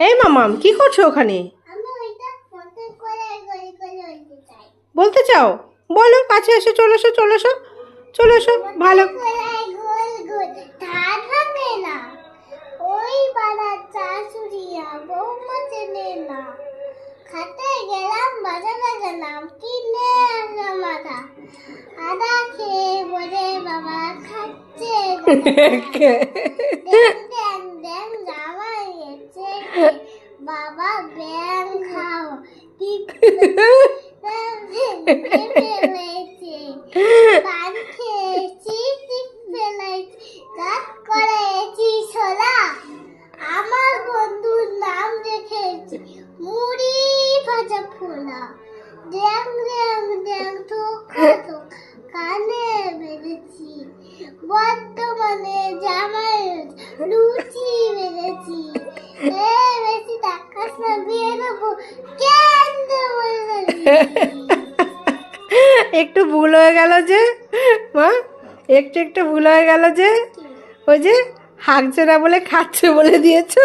এই মামাম কি করছো ওখানে? বলতে চাও? বলো, কাছে এসো, চলে এসো, চলে এসো, চলে এসো। ভালো খাতায় গেলাম, বাজারে গেলাম, কিনে আনলাম আদা। আদা খেয়ে বলে বাবা খাচ্ছে। জামা গেছে বাবা ব্যাং খাও ফেলেছে, পান খেয়েছি, টিপ ফেলেছি, দাঁত করেছি ছোলা। আমার বন্ধুর নাম রেখেছি মুড়ি ভাজা ফোলা। ড্যাং ড্যাং ড্যাং ধোকা ধোকা কানে বেঁধেছি, বর্তমানে জামাই লুচি বেঁধেছি। বেশি টাকাস না, বিয়ে দেবো কেন দেবো? একটু ভুল হয়ে গেল যে মা, একটু একটু ভুল হয়ে গেল যে, ওই যে হাঁকছে না বলে খাচ্ছে বলে দিয়েছো।